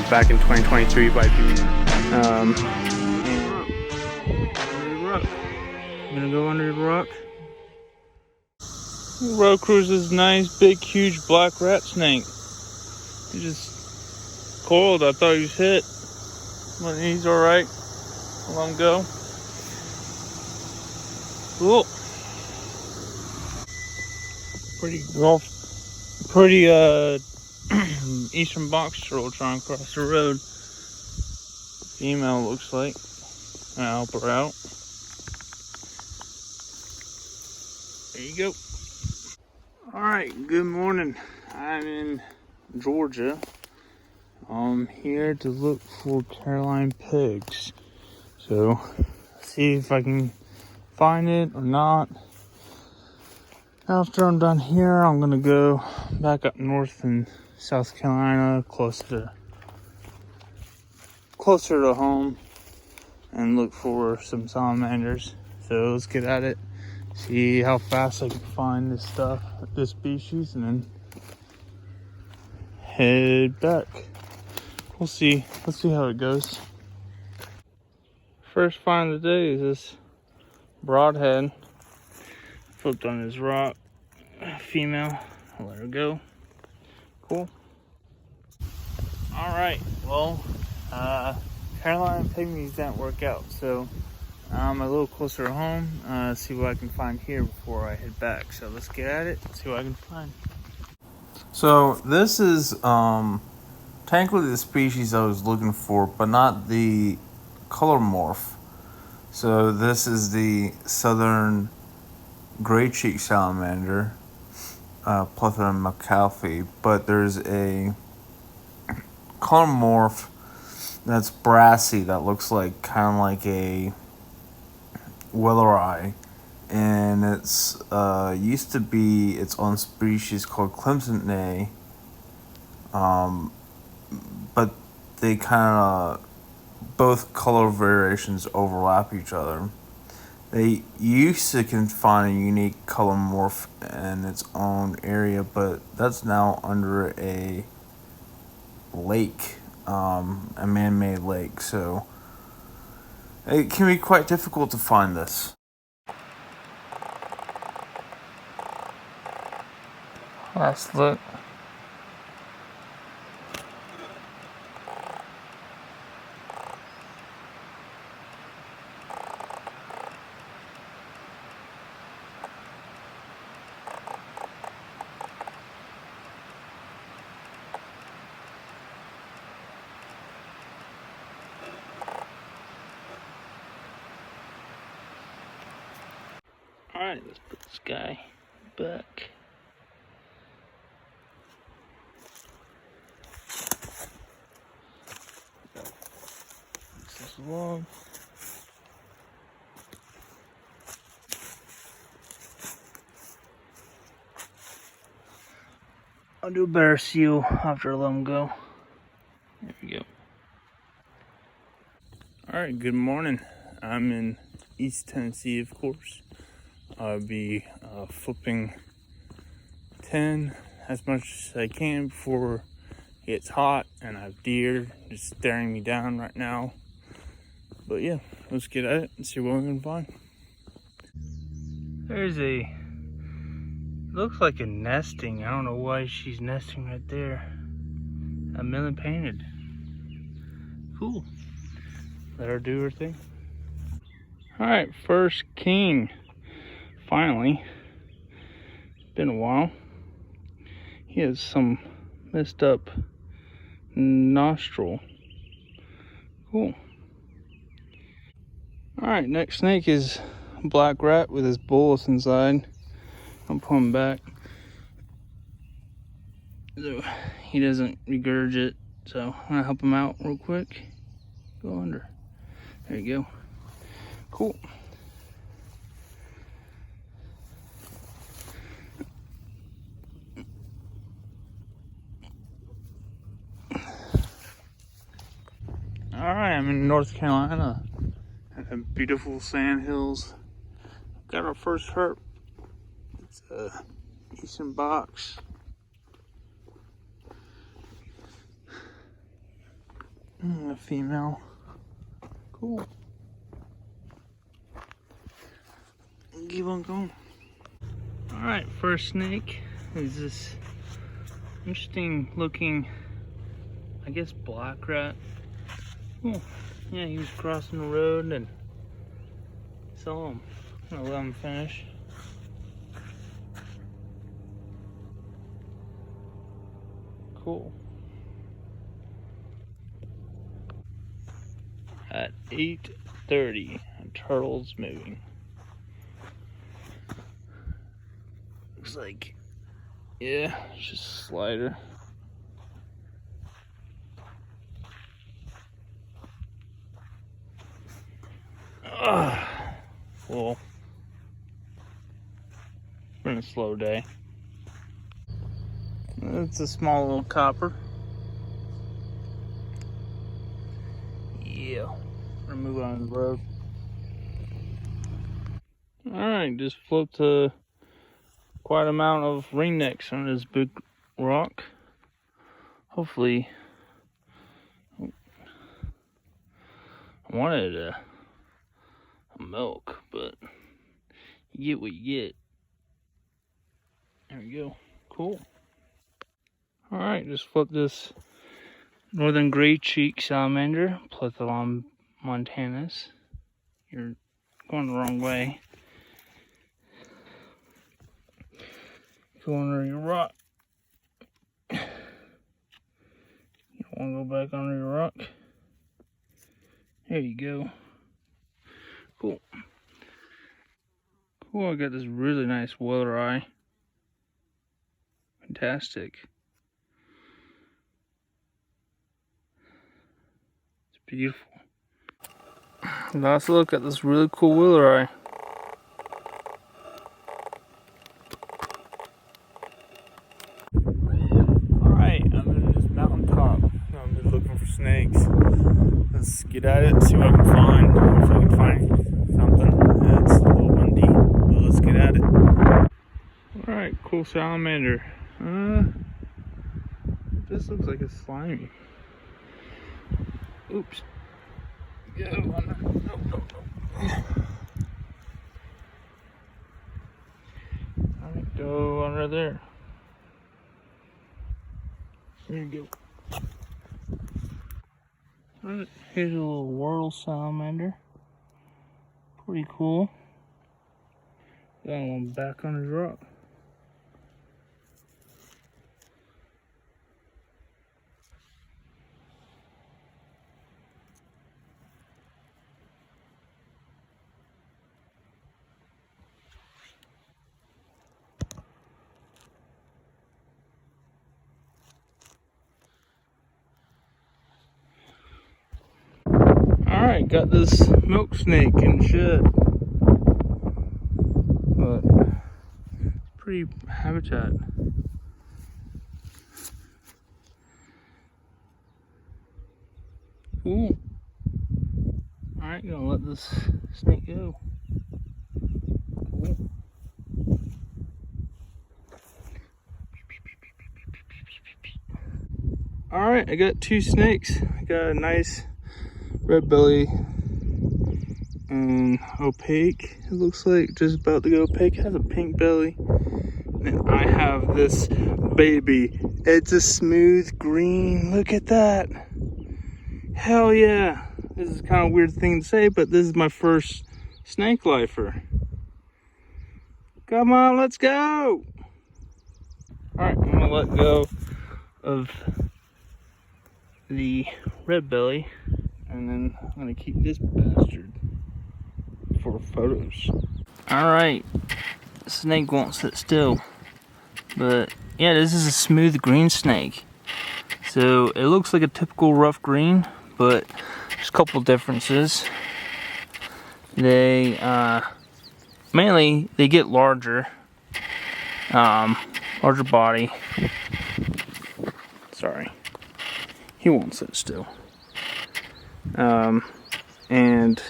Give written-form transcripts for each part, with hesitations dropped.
back in 2023 by doing and rock. I'm gonna go under the rock. Road cruises nice, big, huge black rat snake. He's just coiled. I thought he was hit, but he's all right. I'll let him go. Cool. Pretty eastern box turtle trying to cross the road. Female looks like. I'll help her out. There you go. Alright, good morning. I'm in Georgia. I'm here to look for Caroline pigs. So, see if I can find it or not. After I'm done here, I'm gonna go back up north in South Carolina, closer to home, and look for some salamanders. So let's get at it, see how fast I can find this stuff, this species, and then head back. We'll see. Let's see how it goes. First find of the day is this broadhead. Flipped on his rock. Female. I'll let her go. Cool. Alright, well, Caroline pygmies didn't work out, so I'm a little closer to home. See what I can find here before I head back. So let's get at it, see what I can find. So this is technically the species I was looking for, but not the color morph. So this is the southern gray cheek salamander, Plethora McAuliffe, but there's a color morph that's brassy that looks like kind of like a willow eye, and it's used to be its own species called Clemson. But they kind of, both color variations overlap each other. They used to can find a unique color morph in its own area, but that's now under a lake, a man-made lake, so it can be quite difficult to find this. Last look. Alright, let's put this guy back. This is long. I'll do a better seal after I let him go. There we go. Alright, good morning. I'm in East Tennessee, of course. I'll be flipping 10 as much as I can before it gets hot, and I have deer just staring me down right now. But yeah, let's get at it and see what we can find. There's looks like a nesting. I don't know why she's nesting right there. A million painted. Cool. Let her do her thing. Alright, first king. Finally. It's been a while. He has some messed up nostril. Cool. Alright, next snake is a black rat with his bullets inside. I'll pull him back so he doesn't regurgitate. So I'm gonna help him out real quick. Go under. There you go. Cool. Alright, I'm in North Carolina. And beautiful sand hills. Got our first herp. It's a eastern box. A female. Cool. Keep on going. Alright, first snake is this interesting looking, I guess, black rat. Oh, yeah, he was crossing the road and saw him. I'm gonna let him finish. Cool. At 8:30, a turtle's moving. Looks like, yeah, it's just a slider. Well, been a slow day. It's a small little copper. Yeah, we're gonna move on the road. Alright, just flipped quite an amount of ringnecks on this big rock. Hopefully, I wanted a milk, but you get what you get. There we go. Cool. Alright, just flip this northern gray cheek salamander, Plethalon montanus. You're going the wrong way. Go under your rock. You want to go back under your rock? There you go. Cool. Cool, I got this really nice weather eye. Fantastic. It's beautiful. Let's look at this really cool wheeler eye. Alright, I'm in this mountaintop. I'm just looking for snakes. Let's get at it, see what I can find. If I can find something. It's a little windy, but let's get at it. Alright, cool salamander. This looks like a slimy. Oops. Go under. No. Alright, go under there. There you go. Alright, here's a little whirl salamander. Pretty cool. Got one back on his rock. Alright, got this milk snake in the shed. But pretty habitat. Cool. Alright, gonna let this snake go. Cool. Alright, I got two snakes. I got a nice red belly and opaque. It looks like just about to go opaque. It has a pink belly. And then I have this baby. It's a smooth green. Look at that. Hell yeah. This is kind of a weird thing to say, but this is my first snake lifer. Come on, let's go. Alright, I'm gonna let go of the red belly, and then I'm gonna keep this bastard for photos. Alright, snake won't sit still, but yeah, this is a smooth green snake. So it looks like a typical rough green, but there's a couple differences. They mainly they get larger, larger body. Sorry, he won't sit still. And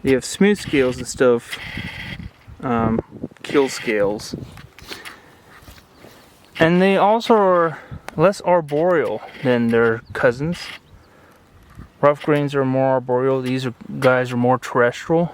they have smooth scales instead of kill scales. And they also are less arboreal than their cousins. Rough grains are more arboreal. These guys are more terrestrial.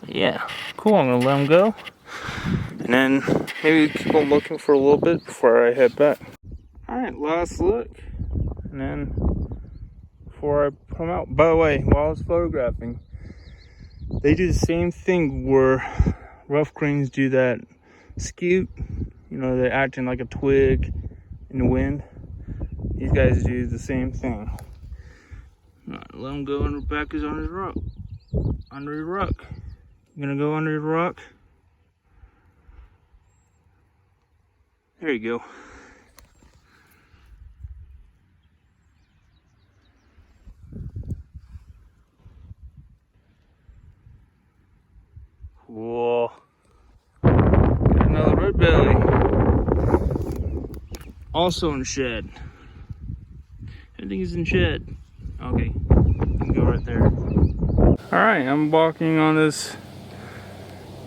Yeah, cool. I'm gonna let them go, and then maybe keep on looking for a little bit before I head back. All right, last look, and then before I put them out. By the way, while I was photographing, they do the same thing where rough grains do that scoot. You know, they're acting like a twig in the wind. These guys do the same thing. All right, let them go, and Rebecca's under the rock. Under the rock. I'm gonna go under the rock. There you go. Cool. Got another red belly. Also in shed. Everything is in shed. Okay, you can go right there. Alright, I'm walking on this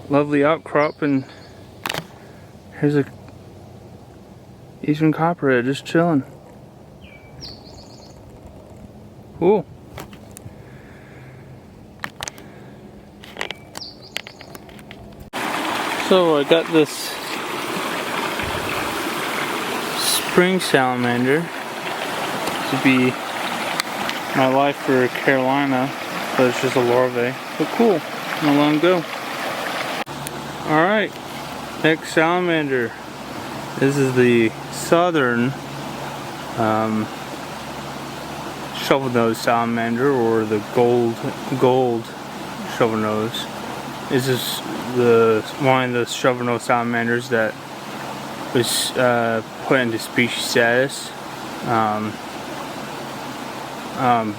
lovely outcrop, and here's a eastern copperhead just chilling. Cool. So I got this spring salamander to be my life for Carolina, but it's just a larvae. But cool, I'm gonna let him go. Alright, next salamander. This is the southern shovel-nosed salamander, or the gold shovel-nosed. This is one of the shovel-nosed salamanders that was put into species status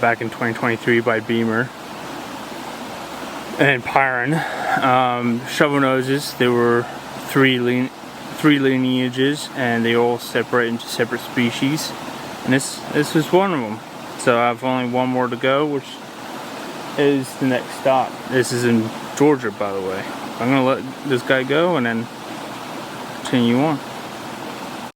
back in 2023 by Beamer and Pyron. Shovel noses, there were three lineages, and they all separate into separate species, and this was one of them. So I have only one more to go, which is the next stop. This is in Georgia, by the way. I'm gonna let this guy go and then continue on.